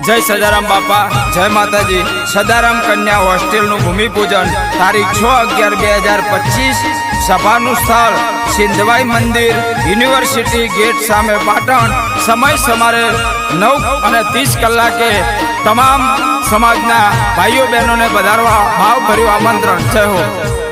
जय सदाराम बापा, जय माताजी। सदाराम कन्या होस्टेल भूमिपूजन तारीख 6/11/2025। सभानु स्थल सिंधवाई मंदिर, यूनिवर्सिटी गेट सामे पाटण। समय समारे 9:30 कलाके। तमाम समाजना भाईओ बहनों ने पधारवा भावभर्યું आमंत्रण। जय हो।